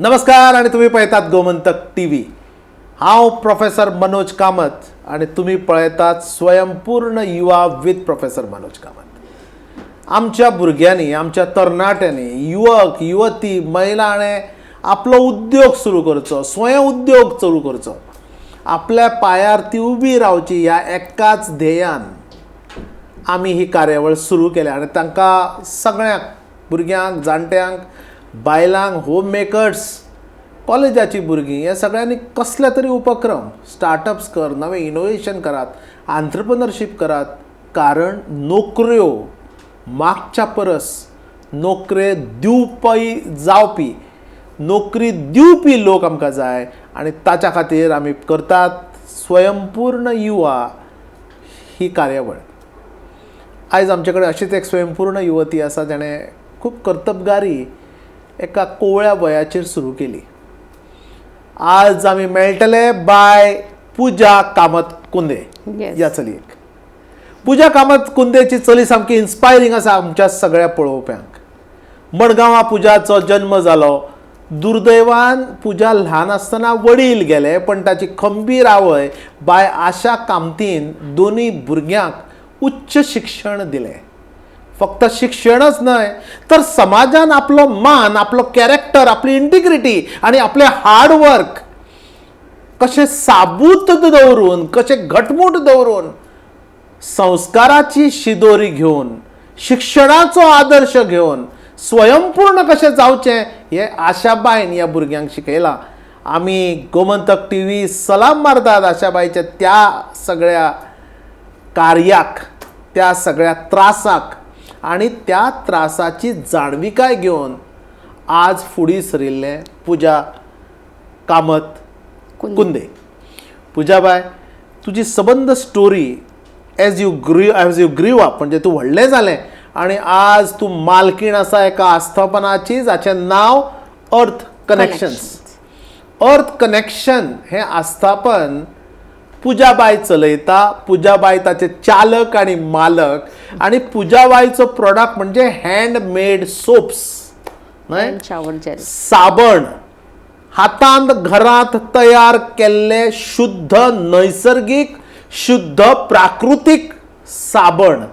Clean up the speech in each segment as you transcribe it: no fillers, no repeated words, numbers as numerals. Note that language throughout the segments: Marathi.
नमस्कार आणि तुम्ही पळयतात गोमंतक टीव्ही. हांव प्रोफेसर मनोज कामत आणि तुम्ही पळयतात स्वयंपूर्ण युवा विथ प्रोफेसर मनोज कामत. आमच्या भुरग्यांनी, आमच्या तरणाट्यांनी, युवक युवती महिलांनी आपलो उद्योग सुरू करचो, स्वयं उद्योग सुरू करचो, आपल्या पायार ती उबी रावची ह्या एकाच ध्येयान आमी ही कार्यावळ सुरू केल्या. आणि तांकां सगळ्यांक भुरग्यांक, जाणट्यांक, बायलांक, होम मेकर्स, कॉलेजाची भुरगीं हे सगळ्यांनी कसले तरी उपक्रम, स्टार्टअप्स कर, नवे इनोव्हेशन करात, आंत्रप्रनरशीप करात. कारण नोकऱ्यो मागच्या परस नोकरे दिवपी जावपी, नोकरी दिवपी लोक आमकां जाय. आणि ताच्या खातीर आमी करतात स्वयंपूर्ण युवा ही कार्यावळ. आयज आमचे कडेन अशीच एक स्वयंपूर्ण युवती आसा जेणें खूब कर्तबगारी एका कोवळ्या वयाचेर सुरू केली. आज आमी मेळटले बाय पुजा कामत कुंदे ह्या चलयेक. पुजा कामत कुंदेची चली सामकी इन्स्पायरींग आसा आमच्या सगळ्या पळोवप्यांक. मडगांवां पुजाचो जन्म जालो. दुर्दैवान पुजा ल्हान आसतना वडील गेले, पण ताची खंबीर आवय बाय आशा कामतीन दोनी भुरग्यांक उच्च शिक्षण दिलें. फक्त शिक्षणच न्हय तर समाजान आपलो मान, आपलो कॅरेक्टर, आपली इंटिग्रिटी आणि आपले हार्डवर्क कशें साबूत दवरून, कशें घटमूट दवरून, संस्काराची शिदोरी घेवन, शिक्षणाचो आदर्श घेवन स्वयंपूर्ण कशें जावचें हें आशाबाईन ह्या भुरग्यांक शिकयलां. आमी गोमंतक टीव्ही सलाम मारतात आशाबाईच्या त्या सगळ्या कार्याक, त्या सगळ्या त्रासाक आणि त्या त्रासाची जाणविकाय घेवन आज फुडें सरिल्ले पुजा कामत कुंदे. पुजाबाय, तुजी सबंद story as you grew up, म्हणजे तूं व्हडलें जालें आणि आज तूं मालकीण आसा एका आस्थापनाची जाचें नांव अर्थ कनेक्शन्स. अर्थ कनेक्शन हें आस्थापन पुजाबाई चलयता. पुजाबाई ताचे चालक आणि मालक. आणि पुजाबाईचो प्रोडक्ट म्हणजे हँडमेड सोप्स, न्हय, साबण, हातांत घरांत तयार केल्ले शुद्ध नैसर्गिक, शुद्ध प्राकृतीक साबण.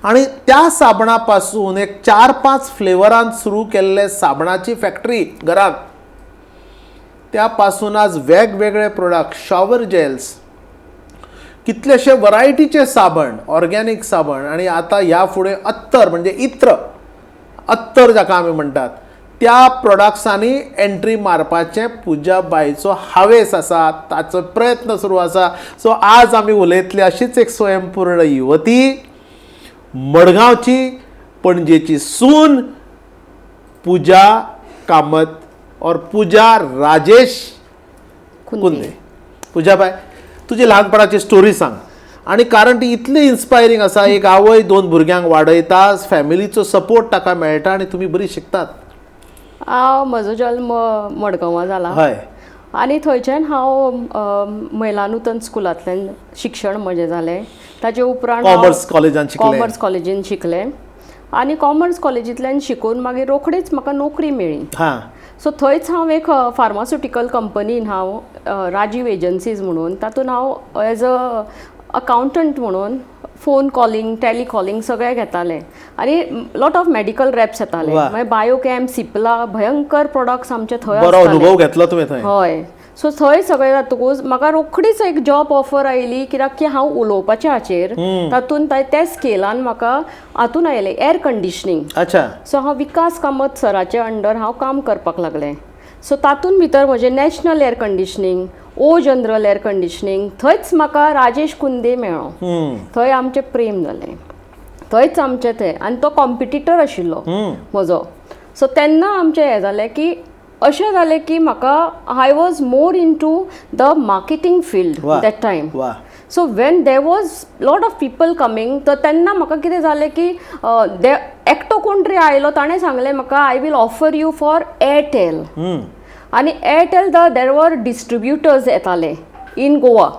आणि त्या साबणा पासून एक 4-5 फ्लेवरांत सुरू केल्ले साबणाची फॅक्टरी घराक. त्या पासून आज वेगवेगळे प्रोडक्ट, शॉवर जेल्स, कितलेशे वरायटीचे साबण, ऑर्गॅनिक साबण. आणि आता ह्या फुडें अत्तर म्हणजे इत्र, अत्तर जाका आमी म्हणटात, त्या प्रोडक्ट्सांनी एंट्री मारपाचें पुजाबाईचो हावेस आसा, ताचो प्रयत्न सुरू आसा. सो आज आमी उलयतले अशीच एक स्वयंपूर्ण युवती, मडगांवची, पणजेची सून, पुजा कामत और पुजा राजेश कुंदे. पुजाबाई, तुजी ल्हानपणाची स्टोरी सांग. आणि कारण ती इतली इन्स्पायरींग आसा. एक आवय 2 भुरग्यांक वाडयता, फॅमिलीचो सपोर्ट ताका मेळटा आणि तुमी बरी शिकतात. म्हजो जल्म मडगांवां जाला. हय. आनी थंयच्यान हांव महिलानूतन स्कुलांतल्यान शिक्षण म्हजें जालें. ताचे उपरांत कॉमर्स कॉलेजीन शिकलें. आनी कॉमर्स कॉलेजींतल्यान शिकून मागीर रोखडीच म्हाका नोकरी मेळ्ळी. सो थंयच हांव एक फार्मास्युटिकल कंपनीन, हांव राजीव एजन्सीज म्हणून, तातूंत हांव एज अ अकावंटंट म्हणून फोन कॉलिंग, टॅलिकॉलिंग सगळें घेतालें. आनी लॉट ऑफ मेडिकल रॅप्स येताले. मागीर बायोकॅम, सिप्ला, भयंकर प्रोडक्ट्स आमचे थंय आसताले. हय. सो थंय सगळें जातकूच म्हाका रोखडीच एक जॉब ऑफर आयली, कित्याक की हांव उलोवपाचे हाचेर. तातूंत त्या स्केलान म्हाका हातून आयलें एअर कंडिशनींग. सो हांव विकास कामत सराचे अंडर हांव काम करपाक लागलें. सो तातूंत भितर म्हजें national air conditioning, general air conditioning, थंयच म्हाका राजेश कुंदे मेळ्ळो. थंय आमचें प्रेम जालें. थंयच आमचें तें. आनी तो कॉम्पिटिटर आशिल्लो म्हजो. सो तेन्ना आमचें हें जालें की अशें जालें की म्हाका I was more into the marketing field that time. So when there was lot of people coming, तर तेन्ना म्हाका कितें जालें की एकटो कोण तरी आयलो, ताणें सांगलें म्हाका I will offer you for Airtel. आनी एअरटेल देर वर डिस्ट्रिब्युटर्स येताले in Goa.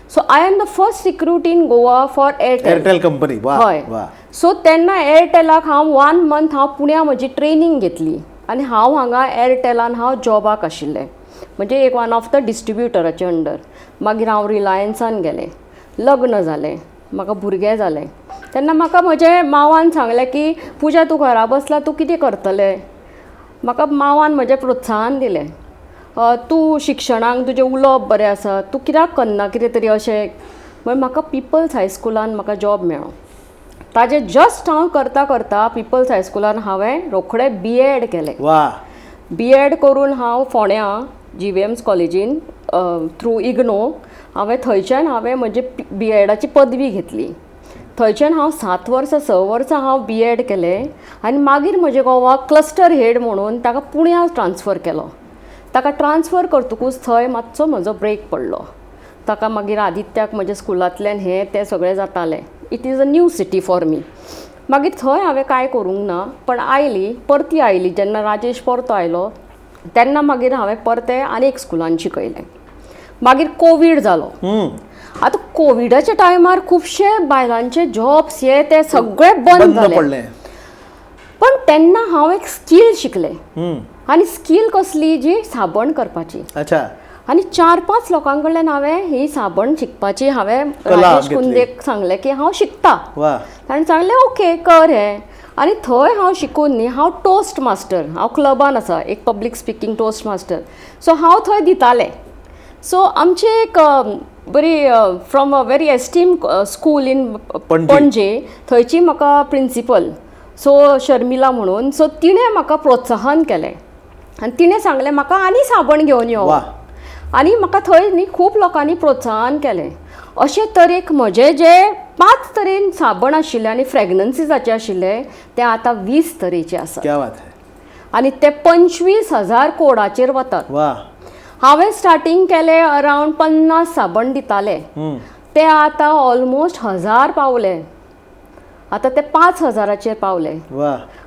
So I am the first recruit in Goa for Airtel company. हय. सो तेन्ना एअरटेलाक हांव 1 मंथ हांव पुण्या म्हजी ट्रेनींग घेतली. आनी हांव हांगा एअरटेलान हांव जॉबाक आशिल्लें, म्हणजे एक वन ऑफ द डिस्ट्रिब्युटराचे अंडर. मागीर हांव रिलायन्सान गेलें, लग्न जालें, म्हाका भुरगें जालें. तेन्ना म्हाका म्हजे मांवान सांगलें की पुजा तूं घरा बसला, तूं कितें करतलें. म्हाका मांवान म्हजें प्रोत्साहन दिलें, तूं शिक्षणाक तुजें उलोवप बरें आसा, तूं कित्याक करना कितें तरी अशें. मागीर म्हाका पिपल्स हायस्कुलान म्हाका जॉब मेळ्ळो. ताजें जस्ट हांव करता करता पिपल्स हायस्कुलान हांवें रोखडें BEd केलें. वा. BEd करून हांव फोंड्या GVMS कॉलेजीन थ्रू इग्नो हांवें थंयच्यान हांवें म्हजी BEडाची पदवी घेतली. थंयच्यान हांव 7 वर्सां 6 वर्सां हांव BEd केलें आनी मागीर म्हजे घोवाक क्लस्टर हेड म्हणून ताका पुण्या ट्रान्सफर केलो. ताका ट्रान्सफर करतकूच थंय मातसो म्हजो ब्रेक पडलो. ताका मागीर आदित्याक म्हज्या स्कुलांतल्यान हें तें सगळें जातालें. It is a new city for me. मागीर थंय हांवें कांय करूंक ना, पण परती आयली जेन्ना राजेश परतो आयलो तेन्ना मागीर हांवें परतें आनी एक स्कुलान शिकयलें. मागीर कोवीड जालो. आतां कोविडाच्या टायमार खुबशे बायलांचे जॉब्स हे ते सगळे बंद जाले. पण तेन्ना हांव एक स्कील शिकलें. आनी स्कील कसली, जी साबण करपाची. अच्छा. आनी 4-5 लोकां कडल्यान हांवें ही साबण शिकपाची हांवें राजेश कुंदेक सांगलें की हांव शिकता. ताणें सांगलें ओके कर हें. आनी थंय हांव शिकून न्ही हांव टोस्ट मास्टर, हांव क्लबान आसा एक public speaking toast master. So हांव थंय दितालें. सो आमची एक बरी from a very esteem school in पणजे, थंयची म्हाका प्रिंसिपल सो शर्मिला म्हणून, सो तिणें म्हाका प्रोत्साहन केलें आनी तिणें सांगलें म्हाका आनी साबण घेवन यो. आनी म्हाका थंय न्ही खूब लोकांनी प्रोत्साहन केलें. अशे तरेक म्हजे जे 5 तरेन साबण आशिल्ले आनी फ्रेग्रन्सीसाचे आशिल्ले ते आतां 20 तरेचे आसात. आनी ते 25,000 कोडाचेर वतात. हांवें स्टार्टींग केलें अरावंड 50 साबण दिताले, ते आतां ऑलमोस्ट 1000 पावले. आतां ते 5,000चेर पावले.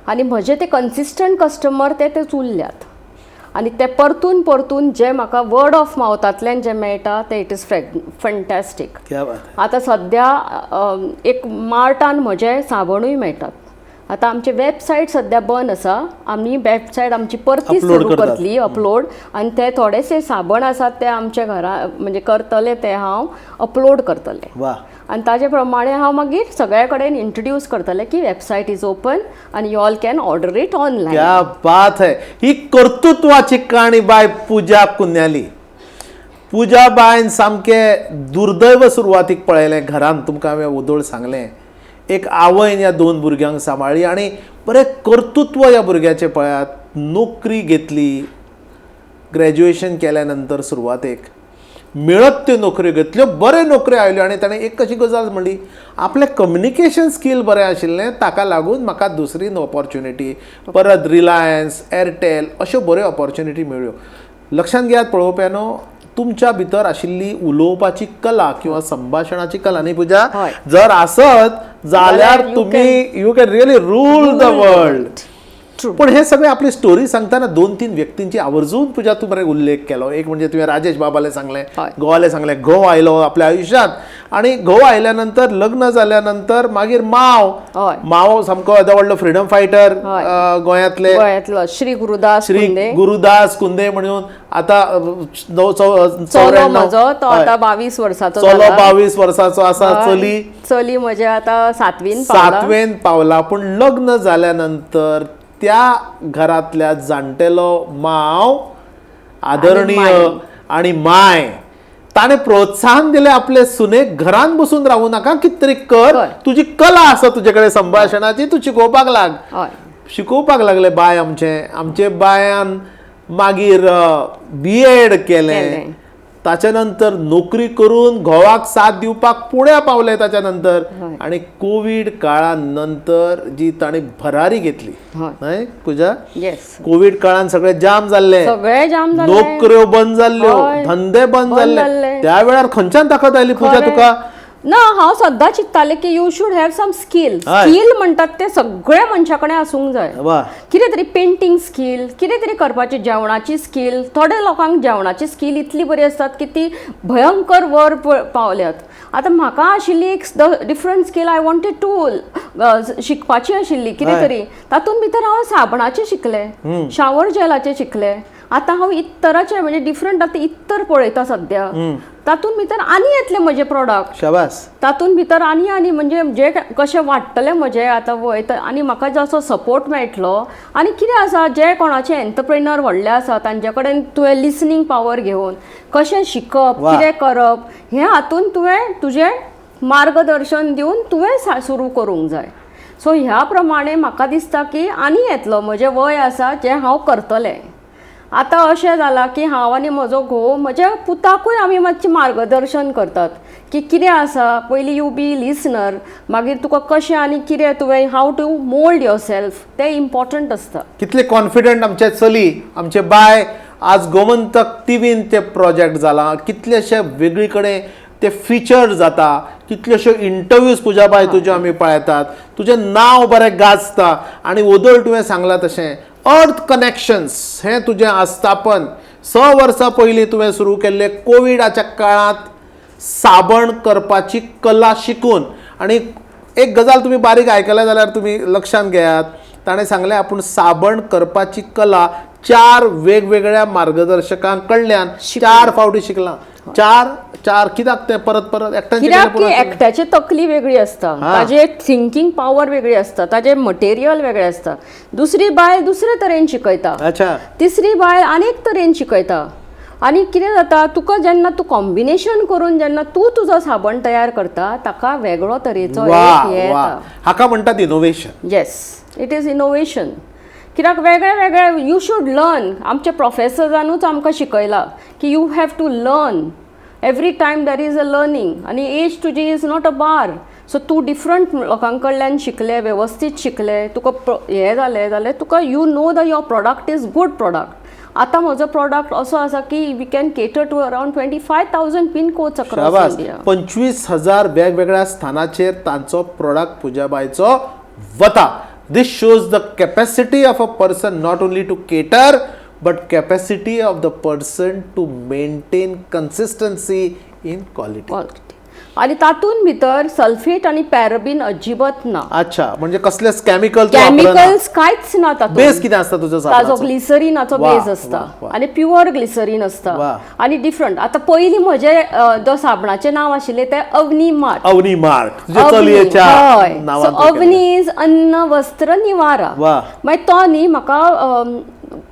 आनी म्हजे ते कन्सिस्टंट कस्टमर ते उरल्यात. आनी ते परतून परतून जे म्हाका वर्ड ऑफ मावथांतल्यान जे मेळटा ते इट इज फॅन्टॅस्टीक. आतां सद्या एक मार्टान म्हजे साबणूय मेळटात. आतां आमचे वेबसायट सद्या बंद आसा, आमी वेबसायट आमची परती सुरू करतली अपलोड, आनी ते थोडेशे साबण आसात ते आमच्या घरा म्हणजे करतले ते हांव अपलोड करतलें. आनी ताजे प्रमाणे हांव मागीर सगळे कडेन इंट्रोड्यूस करतलें की वेबसायट इज ओपन आनी you all can order it online. क्या बात है. ही कर्तृत्वाची काणी बाय पुजा कुन्याली. पुजा बायन सामकें दुर्दैव सुरवातीक पळयलें घरान. तुमकां हांवें उदोळ सांगलें, एक आवयन ह्या 2 भुरग्यांक सांबाळ्ळी आनी बरें कर्तृत्व ह्या भुरग्याचें पळयात. नोकरी घेतली, ग्रॅज्युएशन केल्या नंतर सुरवातेक मेळत त्यो नोकऱ्यो घेतल्यो, बऱ्यो नोकऱ्यो आयल्यो. आनी ताणें एक कशी गजाल म्हणली, आपलें कम्युनिकेशन स्कील बरें आशिल्लें, ताका लागून म्हाका दुसरी ऑपॉर्च्युनिटी परत रिलायन्स, एअरटेल अश्यो बऱ्यो ऑपॉर्च्युनिटी मेळ्ळ्यो. लक्षांत घेयात पळोवप्यानो, तुमच्या भितर आशिल्ली उलोवपाची कला किंवा संभाशणाची कला न्ही पुजा, जर आसत जाल्यार तुम्ही you can really rule the world. पण हे सगळे आपली स्टोरी सांगताना 2-3 व्यक्तींची आवर्जून पुजा तूं बरें उल्लेख केलो. एक म्हणजे तुवें राजेश बाबाले सांगलें, घोवाले सांगलें, घोव आयलो आपल्या आयुश्यांत आनी घोव आयल्यानंतर लग्न जाल्यानंतर मागीर माव सामको येदो व्हडलो फ्रिडम फायटर गोंयांतलो श्री गुरुदास कुंदे म्हणून आतां 22 वर्साचो आसा. चली म्हजे आतां 7वेन पावला. पूण लग्न जाल्यानंतर त्या घरातल्या जाणटेलो माव आदरणीय आणि माय ताणें प्रोत्साहन दिलें आपले सुनेक, घरान बसून रावू नाका, कितें तरी कर, तुजी कला आसा तुजे कडेन संभाशणाची, तूं शिकोवपाक लाग. शिकोवपाक लागले बाय आमचे बायान मागीर BEd केलें. ताच्या नंतर नोकरी करून घोवाक साथ दिवपाक पुण्या पावले ताच्या नंतर. आणि कोविड काळा नंतर जी ताणें भरारी घेतली न्हय पुजा, कोविड काळान सगळें जाम जाल्ले, नोकऱ्यो बंद जाल्ल्यो, धंदे बंद जाल्ले. त्या वेळार खंयच्यान ताकद आयली पुजा तुका? ना हांव सद्दां चिंत्तालें की you should have some skill हय. स्कील म्हणटात ते सगळ्या मनशा कडेन आसूंक जाय वा कितें तरी पेंटिंग स्कील कितें तरी करपाची जेवणाची स्कील थोड्या लोकांक जेवणाची स्कील इतली बरी असतात की ती भयंकर वर पावल्यात आतां म्हाका आशिल्ली एक different skill I wanted to शिकपाची आशिल्ली कितें तरी तातूंत भितर हांव साबणाचें शिकलें शावर जेलाचें शिकलें आतां हांव इत्तराचें म्हणजे डिफरंट आतां इत्तर पळयता सद्या तातूंत भितर आनी येतले म्हजे प्रोडक्ट शाबास तातूंत भितर आनी म्हणजे जे कशें वाडटलें म्हजें आतां वय आनी म्हाका जसो सपोर्ट मेळटलो आनी कितें आसा जे कोणाचे एंटरप्रेनर व्हडले आसा तांचे कडेन तुवें लिसनींग पावर घेवन कशें शिकप वा. कितें करप हे हातूंत तुवें तुजें मार्गदर्शन दिवन तुवें सुरू करूंक जाय सो ह्या प्रमाणे म्हाका दिसता की आनी येतलो म्हजें वय आसा जें हांव करतलें आतां अशें जालां की हांव आनी म्हजो घोव म्हज्या पुताकूय आमी मातशें मार्गदर्शन करतात की कितें आसा पयलीं यू बी लिसनर मागीर तुका कशें आनी कितें तुवें हाव टू मोल्ड युअर सेल्फ तें इम्पॉर्टंट आसता कितले कॉन्फिडंट आमचे चली आमचे बाय आज गोमंतक टीव्हीन ते प्रोजेक्ट जाला कितलेशे वेगळी कडेन ते फीचर जाता कितल्योश्यो इंटरव्यूज पुजा बाय तुज्यो आमी पळयतात तुजें नांव बरें गाजता आनी वदळ तुवें सांगलां तशें अर्थ कनेक्शन्स हें तुजें आस्थापन 6 वर्सां पयलीं तुवें सुरू केल्लें कोविडाच्या काळांत साबण करपाची कला शिकून आनी एक गजाल तुमी बारीक आयकल्या जाल्यार तुमी लक्षांत घेयात ताणें सांगलें आपूण साबण करपाची कला 4 वेगवेगळ्या मार्गदर्शकां कडल्यान 4 फावटी शिकलां 4 कित्याक तें परत कित्याक की एकट्याची तकली वेगळी आसता ताजे थिंकींग पावर वेगळी आसता ताजे मटेरियल वेगळें आसता दुसरी बायल दुसरे तरेन शिकयता अच्छा तिसरी बायल आनीक तरेन शिकयता आनी कितें जाता तुका जेन्ना तूं कॉम्बिनेशन करून जेन्ना तूं तुजो साबण तयार करता ताका वेगळो तरेचो एक हे येता हाका म्हणटात innovation yes it is innovation कित्याक वेगळे वेगळे यू शूड लर्न आमच्या प्रोफेसरानूच आमकां शिकयलां की you have to learn every time there is a learning आनी एज तुजी is not a bar so तूं डिफरंट लोकां कडल्यान शिकलें वेवस्थीत शिकलें तुका हें जालें जाल्यार तुका you know the your product is good product आतां म्हजो प्रोडक्ट असो आसा की we can cater to around 25,000 pin codes across India 25,000 वेगवेगळ्या स्थानाचेर तांचो प्रोडक्ट पुजाबाईचो वता This shows the capacity of a person not only to cater but capacity of the person to maintain consistency in quality. आणि तातून भितर सल्फेट आणि पॅराबिन अजिबात ना अच्छा म्हणजे कसलेच केमिकल केमिकल्स कांयच ना तातून बेस कितें आसता तुजो ताजो ग्लिसरीनाचो बेस आसता आणि प्युअर ग्लिसरीन आसता आणि डिफरंट आता पयलीं म्हजे जो साबणाचें नांव आशिल्लें तें अवनी मार्ट अवनी इज अन्न वस्त्र निवारा मागीर तो न्ही म्हाका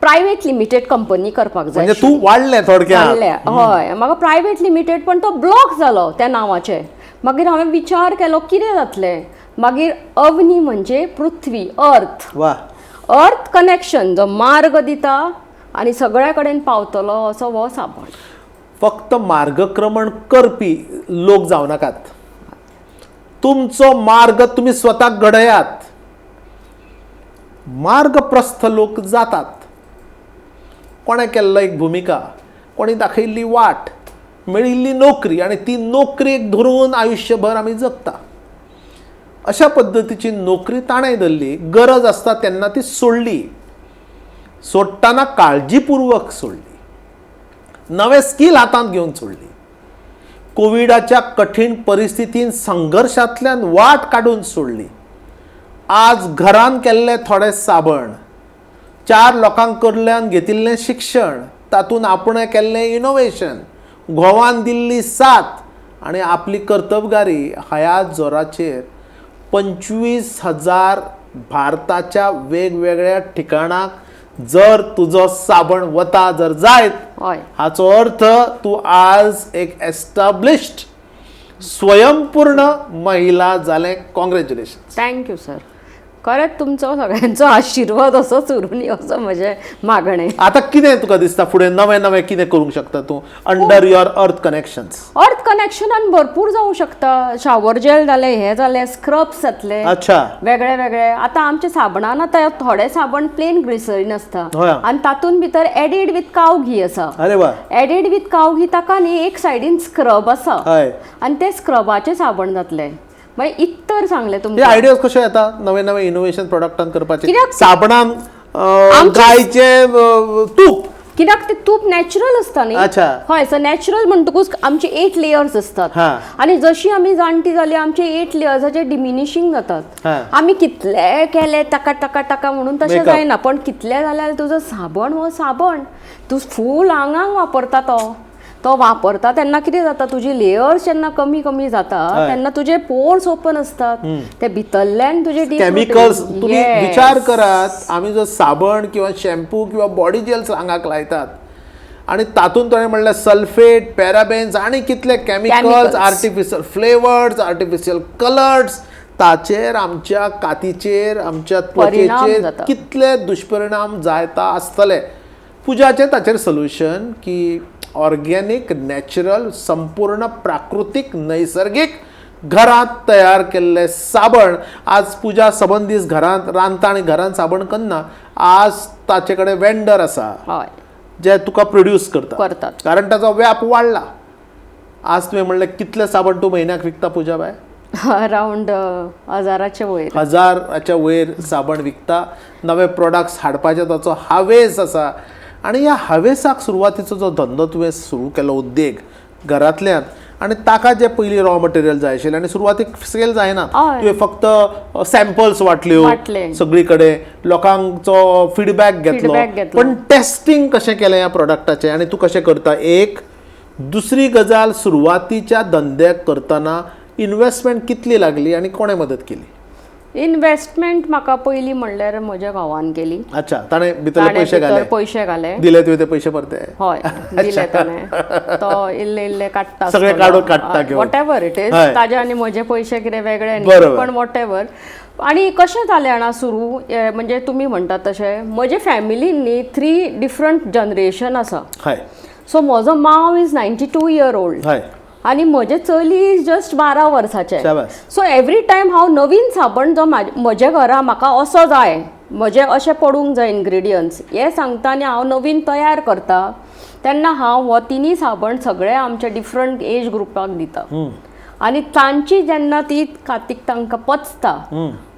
प्रायवेट लिमिटेड कंपनी करपाक जाय म्हणजे तूं वाडलें थोडक्यात हय म्हाका प्रायवेट लिमिटेड पण तो ब्लॉक जालो त्या नांवाचे मागीर हांवें विचार केलो कितें जातलें मागीर अवनी म्हणजे पृथ्वी अर्थ कनेक्शन जो मार्ग दिता आनी सगळ्या कडेन पावतलो असो हो साबण फक्त मार्गक्रमण करपी लोक जावं नाकात तुमचो मार्ग तुम्ही स्वताक घडयात मार्गप्रस्थ लोक जातात कोणे केल्लो एक भूमिका कोणी दाखयल्ली वाट मेळिल्ली नोकरी आणि ती नोकरीक धरून आयुष्यभर आमी जगता अशा पद्धतीची नोकरी ताणें धरली गरज आसता तेन्ना ती सोडली सोडटाना काळजीपूर्वक सोडली नवे स्कील हातांत घेवन सोडली कोविडाच्या कठीण परिस्थितीन संघर्षांतल्यान वाट काढून सोडली आज घरान केल्ले थोडे साबण 4 लोकांक कडल्यान घेतिल्लें शिक्षण तातूंत आपणें केल्लें इनोव्हेशन घोवान दिल्ली साथ आनी आपली कर्तबगारी ह्या जोराचेर 25,000 भारताच्या वेगवेगळ्या ठिकाणाक जर तुजो साबण वता जर जायत हाचो अर्थ तूं आज एक खरेंच तुमचो सगळ्यांचो आशिर्वाद असोच उरून असं म्हजें मागणें. आता कितें तुका दिसता फुडें नवें नवें कितें करूंक शकता तूं अंडर युअर अर्थ कनेक्शन्स? अर्थ कनेक्शनान भरपूर जावं शकता. शावर जेल जाले, हे जाले, स्क्रब्स जातले अच्छा वेगळे वेगळे. आतां आमचे साबणान आतां थोडे साबण प्लेन ग्लिसरीन आसता होय. आनी तातूंत भितर एडीड विथ काव घी आसा. अरे वा एडीड विथ काव घी ताका न्ही एक सायडीन स्क्रब आसा हय. आनी ते स्क्रबाचे साबण जातले. मागीर इतर सांगले हे तुमकां आयडियाज कशे येता नवे नवे इनोव्हेशन प्रोडक्टान करपाचे? कित्याक? साबणान गायचे तूप कित्याक ते तूप नॅचरल आसता न्ही. अच्छा. हय सो नॅचरल म्हणटकूच आमचे 8 लेयर्स असतात हा. आणि जशी आमी जाणटी जाली आमचे 8 लेयर्साचे डिमिनिशिंग जातात. हा. आमी कितले केले टका टका टका म्हणून तशें Makeup. जायना. पण कितले जाल्यार तुजो साबण हो साबण तूं फूल आंगांक वापरता तो वापरता तेन्ना कितें जाता तुजी लेयर्स जेन्ना कमी कमी जाता हय. तेन्ना तुजे पोर्स ओपन असतात. ते भितरल्यान तुजे deep केमिकल्स rooting. तुम्ही Yes. विचार करात आम्ही जो साबण किंवा शॅम्पू किंवा बॉडी जेल्स आंगाक लायतात आणि तातूंत थोडे म्हणल्यार सल्फेट पॅराबेन्स आणि कितले chemicals Chemicals. Artificial flavours artificial colours ताचेर आमच्या कातीचेर आमच्या परिणाम त्वचेचेर जाता. कितले दुष्परिणाम जायता आसतले. पुजाचें ताचेर सोल्युशन की ऑर्गेनिक नॅचरल संपूर्ण प्राकृतिक नैसर्गिक घरात तयार केल्ले साबण. आज पुजा सबंद दीस घरांत रांदता आनी घरांत साबण करना. आज ताचे कडेन वेंडर आसा हय जे तुका प्रोड्यूस करतात करतात. कारण ताचो व्याप वाडला. आज तुवें म्हणलें कितले साबण तूं म्हयन्याक विकता पुजा बाय? अरावंड 1000चे वयर. 1000च्या वयर साबण विकता. नवे प्रोडक्ट्स हाडपाचे ताचो हावेस आसा आणि ह्या हावेसाक सुरवातीचो जो धंदो तुवें सुरू केलो उद्देग घरांतल्यान आणि ताका जे पयलीं रॉ मटेरियल जाय आशिल्लें आणि सुरवातीक सेल जायना हय. तुवें फक्त सॅम्पल्स वाटल्यो वाटले. सगळी कडेन लोकांचो फीडबॅक घेतलो. पण टेस्टिंग कशें केलें ह्या प्रोडक्टाचें आणि तूं कशें करता? एक दुसरी गजाल सुरवातीच्या धंद्याक करतना इन्वेस्टमेंट कितली लागली आणि कोणे मदत केली? इन्वेस्टमेंट म्हाका पयलीं म्हणल्यार म्हज्या घोवान केली. अच्छा ताणें भितरले ताणें पैसे भितर घाले पयशे घाले. दिले तुवें ते पैसे परते? हय दिले ताणें. तो इल्ले इल्ले काडटा सगळे काडटा घेवन. What ever it is. हय. ताजे आनी म्हजे पयशे कितें वेगळे न्ही बरोबर. पण वॉट एवर. आणि कशें जालें जाणा सुरू म्हणजे तुमी म्हणटात तशें म्हजे फॅमिलीन न्ही 3 डिफरंट जनरेशन आसा. हय सो म्हजो माव इज 92 year old हय आणि म्हजे चली इज जस्ट 12 वर्साचे. शाबास. सो एवरी टायम हांव नवीन साबण जो म्हज्या घरा म्हाका असो जाय म्हजे अशें पडूंक जाय इन्ग्रेडियंट्स हे सांगता आनी हांव नवीन तयार करता तेन्ना हांव हो 3 साबण सगळे आमच्या डिफरंट एज ग्रुपाक दिता. आनी तांची जेन्ना ती कातीक तांकां पचता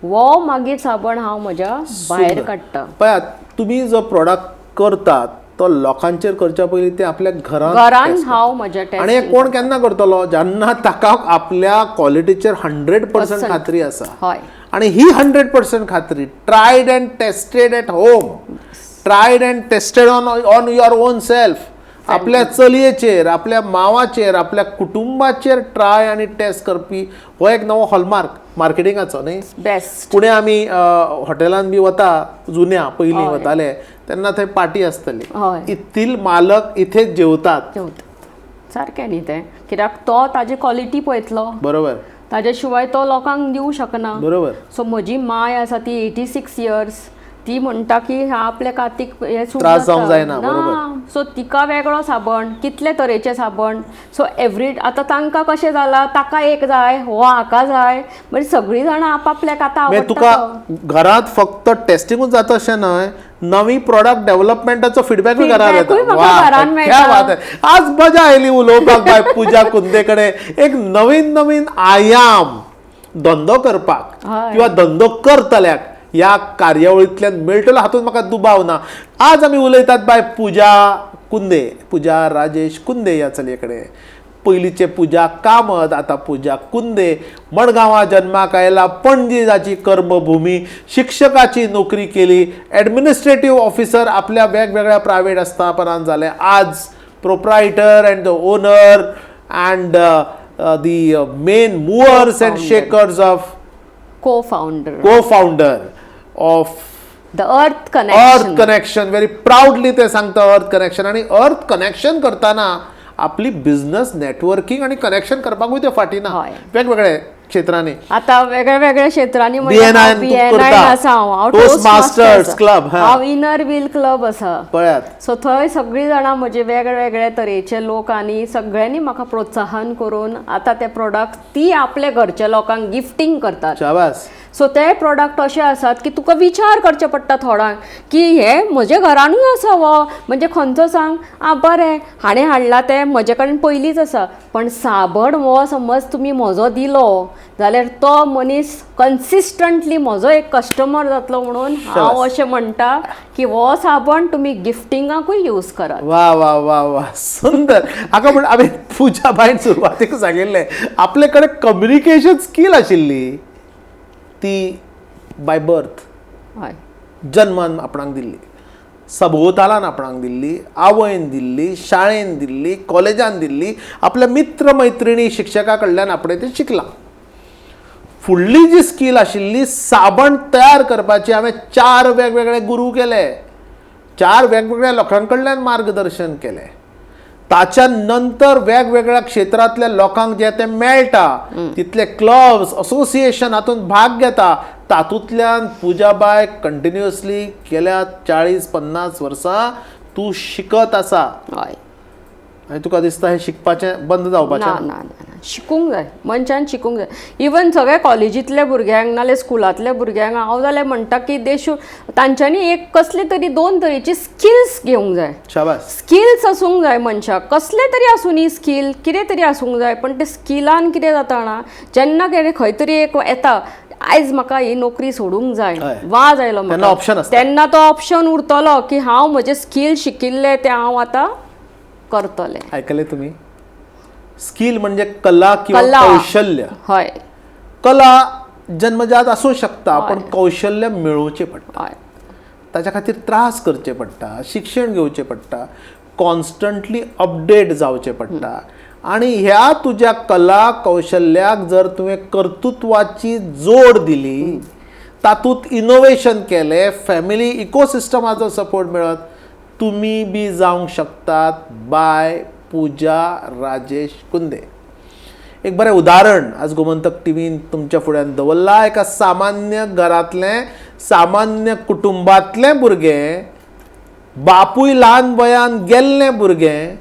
हो मागीर साबण हांव म्हज्या भायर काडटा. पळयात तुम्ही जो प्रोडक्ट करतात तो लोकांचेर करच्या पयलीं ते आपल्या घरांत घरान हांव म्हज्या आणि हे कोण केन्ना करतलो जेन्ना ताका आपल्या क्वॉलिटीचेर 100% खात्री आसा. हय आणि ही 100% खात्री triad and tested at home triad and tested on your on self. आपल्या चलयेचेर आपल्या मावाचेर आपल्या कुटुंबाचेर ट्राय आणि टेस्ट करपी हो एक नवो हॉलमार्क मार्केटिंगाचो न्ही. बेस्ट. पुणे आमी हॉटेलांत बी वता जुन्या पयलीं वताले तेन्ना थंय पार्टी आसतली. हय. इथील मालक इथेच जेवतात. सारकें न्ही तें कित्याक तो ताजी क्वॉलिटी पळयतलो बरोबर ताजे शिवाय तो लोकांक दिवं शकना. बरोबर. सो म्हजी माय आसा ती 86 years ती म्हणटा की हा आपल्या कातीक हे सूट त्रास जावंक जाता. जायना. बरोबर. सो तिका वेगळो साबण कितले तरेचे साबण. सो एवरी आतां तांकां कशें जाला ताका एक जाय हो हाका जाय म्हणजे सगळीं जाणां आपापल्याक आतां म्हणजे तुका आवडटा. घरात फक्त टेस्टिंगूच जाता अशें न्हय नवी प्रोडक्ट डेव्हलपमेंटाचो फीडबॅकूय घरात Feedbackूय येता. म्हाका वा, घरान क्या मेळटा. बात आहे. आज मजा आयली उलोवपाक बाय पुजा कुंदे कडेन एक नवीन नवीन आयाम धंदो करपाक हय. किंवा धंदो करतल्याक ह्या कार्यावळींतल्यान मेळटलो हातूंत म्हाका दुबाव ना. आज आमी उलयतात बाय पुजा कुंदे पुजा राजेश कुंदे ह्या चलये कडेन. पयलींचे पुजा कामत आता पुजा कुंदे मडगांवा जन्माक आयला पणजी जाची कर्मभूमी शिक्षकाची नोकरी केली ॲडमिनिस्ट्रेटिव्ह ऑफिसर आपल्या वेगवेगळ्या प्रायव्हेट आस्थापनांत जाले. आज proprietor and the owner and the main movers and shakers of co-founder of the Earth Connection. Very proudly ते सांगता अर्थ कनेक्शन. आणि अर्थ कनेक्शन करताना आपली बिझनेस नेटवर्किंग आणि कनेक्शन करपाकूय ते फाटी ना. हय. वेगवेगळे क्षेत्रांनी आता वेगळ्या वेगळ्या क्षेत्रांनी BNI आसा हांव Toastmasters club, हा. हांव इनर व्हील क्लब आसा पळयात सो थंय सगळीं जाणां म्हजे वेगळे वेगळे तरेचे लोक आनी सगळ्यांनी म्हाका प्रोत्साहन करून आतां ते प्रोडक्ट ती आपल्या घरच्या लोकांक गिफ्टिंग करतात शाबास सो ते प्रोडक्ट अशे आसात की तुका विचार करचे पडटा थोड्यांक की हे म्हजे घरानूय आसा वो म्हणजे खंयचो सांग बरें हाणें हाडला ते म्हजे कडेन पयलींच आसा पण साबण वो समज तुमी म्हजो दिलो जाल्यार तो मनीस कन्सिस्टंटली म्हजो एक कस्टमर जातलो म्हणून हांव अशें म्हणटा की हो साबण तुमी गिफ्टिंगाकूय यूज करात. वा वा वा वा सुंदर. हाका म्हण हांवें पुजा बायन सुरवातेक सांगिल्लें आपले कडेन कम्युनिकेशन स्कील आशिल्ली ती बाय बर्थ हय जन्मान आपणाक दिल्ली, सभोवतालान आपणाक दिल्ली, आवयन दिल्ली, शाळेन दिल्ली, कॉलेजान दिल्ली, आपल्या मित्र मैत्रिणी शिक्षका कडल्यान आपणें तें शिकलां. फुडली जी स्कील आशिल्ली साबण तयार करपाची हांवें 4 वेगवेगळे गुरू केले, 4 वेगवेगळ्या लोकां कडल्यान मार्गदर्शन केलें. ताच्या नंतर वेगवेगळ्या क्षेत्रांतल्या लोकांक जे ते मेळटा तितले क्लब्स असोसिएशन हातूंत भाग घेता तातूंतल्यान पुजाबाय कंटिन्युअसली गेल्या 40-50 वर्सां तूं शिकत आसा. हय आनी तुका दिसता हे शिकपाचें बंद जावपाचें ना ना ना शिकूंक जाय मनशान शिकूंक जाय. इवन सगळे कॉलेजींतल्या भुरग्यांक नाल्यार स्कुलांतल्या भुरग्यांक हांव जाल्यार म्हणटा की दे शूड तांच्यांनी एक कसले तरी 2 तरेची स्किल्स घेवंक जाय. शाबास. स्किल्स आसूंक जाय मनशाक कसले तरी आसूं न्ही स्कील कितें तरी आसूंक जाय पण ते स्किलान कितें जाता ना जेन्ना कितें खंय तरी एक येता आयज म्हाका ही नोकरी सोडूंक जाय वाज आयलो तेन्ना ऑप्शन आसता. तेन्ना तो ऑप्शन उरतलो की हांव म्हजे स्कील शिकिल्ले ते हांव आतां करतले. ऐकले तुम्ही स्किल म्हणजे कला किंवा कौशल्य. हय कला जन्मजात असू शकता पण कौशल्य मिळवचे पडटा, हय ताच्या खातीर त्रास करचे पडटा, शिक्षण घेवचें पडटा, कॉन्स्टंटली अपडेट जावचें पडटा. आणि ह्या तुज्या कला कौशल्याक जर तुवें कर्तृत्वाची जोड दिली तातूंत इनोव्हेशन केलें फॅमिली इकोसिस्टमाचो सपोर्ट मेळत तुम्ही बी जावंक शकतात बाय पुजा राजेश कुंदे. एक बरें उदाहरण आज गोमंतक टीव्हीन तुमच्या फुड्यान दवरला. एका सामान्य घरांतलें सामान्य कुटुंबांतलें भुरगें, बापूय ल्हान वयान गेल्लें भुरगें,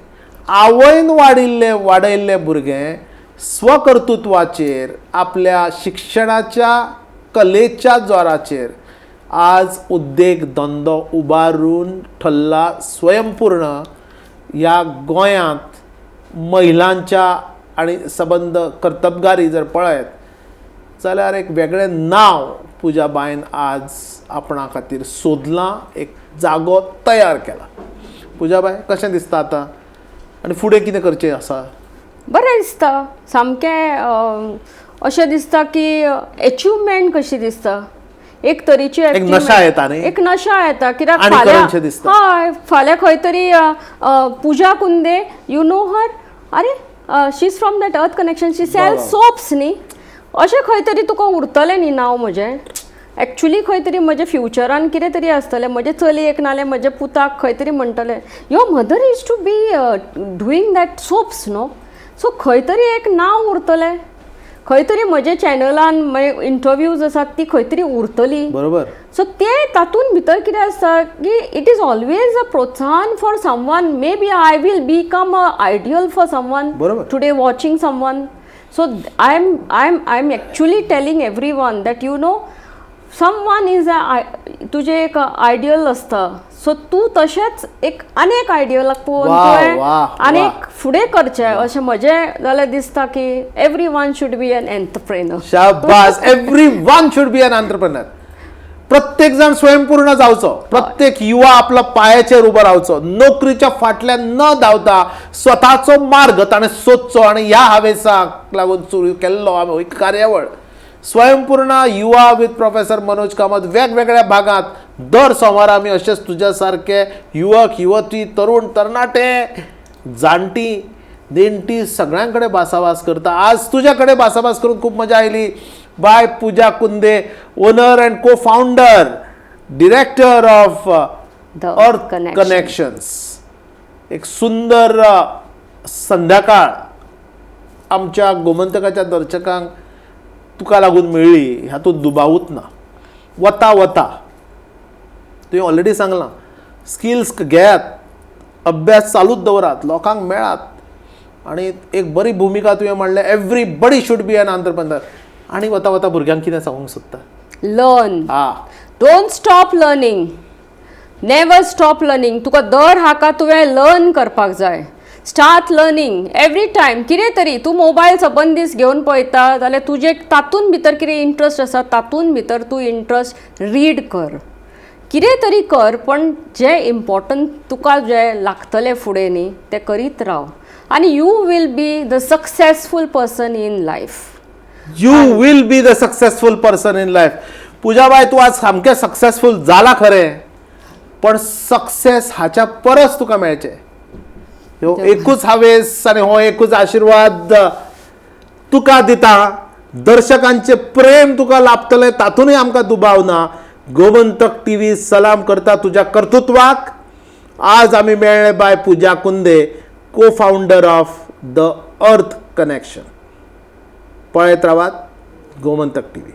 आवयन वाडयल्लें भुरगें स्वकर्तृत्वाचेर आपल्या शिक्षणाच्या कलेच्या जोराचेर आज उद्देग धंदो उबारून ठरला स्वयंपूर्ण. ह्या गोंयांत महिलांच्या आणि संबंध कर्तबगारी जर पळयत जाल्यार एक वेगळें नांव पुजाबायन आज आपणा खातीर सोदलां, एक जागो तयार केला. पुजाबाय कशें दिसता आतां आनी फुडें कितें करचें आसा? बरें दिसता सामकें अशें दिसता की एचिवमेंट कशी दिसता एक तरेची एक नशा येता न्ही, एक नशा येता कित्याक आनी करूंकशें दिसता. हय फाल्यां खंय तरी पुजा कुंदे यू नो हर अरे शी इज फ्रॉम दॅट अर्थ कनेक्शन शी सेल सोप्स न्ही अशें खंय तरी तुका उरतलें न्ही नांव म्हजें. एक्चुली खंय तरी म्हज्या फ्युचरान कितें तरी आसतलें म्हजे चलयेक नाल्यार म्हज्या पुताक खंय तरी म्हणटलें your mother is to be doing that soaps no. So खंय तरी एक नांव उरतलें, खंय तरी म्हज्या चॅनलान इंटरव्यूज आसात ती खंय तरी उरतली. बरोबर. सो ते तातूंत भितर कितें आसता की इट इज ऑलवेज अ प्रोत्साहन for someone. May be I will become a ideal for someone today watching someone. So I am actually telling everyone that you know someone is तुजें एक आयडियल आसता. सो तूं तशेंच एक आनेक आयडियलाक पळोवन तुवें आनीक फुडें करचें अशें म्हजें जाल्यार दिसता की everyone should be an entrepreneur. शाबास. Everyone should be an entrepreneur. प्रत्येक जण स्वयंपूर्ण जावचो, प्रत्येक युवा आपल्या पायाचेर उबो रावचो, नोकरीच्या फाटल्यान न धांवता स्वताचो मार्ग ताणें सोदचो. आनी ह्या हावेसाक लागून सुरू केल्लो आमी एक कार्यावळ स्वयंपूर्ण युवा विथ प्रोफेसर मनोज कामत. वेगवेगळ्या भागांत दर सोमारा आमी अशेंच तुज्या सारके युवक युवती तरुण तरणाटे जाणटी देणटी सगळ्यां कडेन भासाभास करता. आज तुज्या कडेन भासाभास करून खूब मजा आयली. By Puja Kunde, owner and co founder director of Earth Connections. एक सुंदर संध्याकाळ आमच्या गोमंतकाच्या दर्शकांक तुका लागून मेळ्ळी हातूंत दुबावूच ना. वता वता तुवें ऑलरेडी सांगलां, स्किल्स घेयात, अभ्यास चालूच दवरात, लोकांक मेळात. आनी एक बरी भुमिका तुवें म्हणलें, everybody should be an entrepreneur. आनी वता वता भुरग्यांक कितें सांगूंक सोदता? लर्न. हा, don't stop learning. Never stop learning. तुका दर हाका तुवें लर्न करपाक जाय. Start learning every time. कितें तरी तूं मोबायल सबंदीस घेवन पळयता जाल्यार तुजें तातूंत भितर कितें इंट्रस्ट आसा तातूंत भितर तूं इंट्रस्ट रीड कर. कितें तरी कर, पण जें इम्पॉर्टंट तुका जें लागतलें फुडें न्ही तें करीत राव. आनी you will be the successful person in life. You will be the successful person in life. Pujabai, तूं आज सामकें सक्सेसफूल जाला खरें, पण सक्सेस हाच्या परस तुका मेळचें. ह्यो एकूच हावेस आनी हो एकूच आशिर्वाद तुका दिता. दर्शकांचे प्रेम तुका लाभतलें तातूंतय आमकां दुबाव ना. गोमंतक टीव्ही सलाम करता तुज्या कर्तृत्वाक. आज आमी मेळ्ळे बाय पुजा कुंदे, को founder of the Earth connection. पळयत रावात गोमंतक टीव्ही.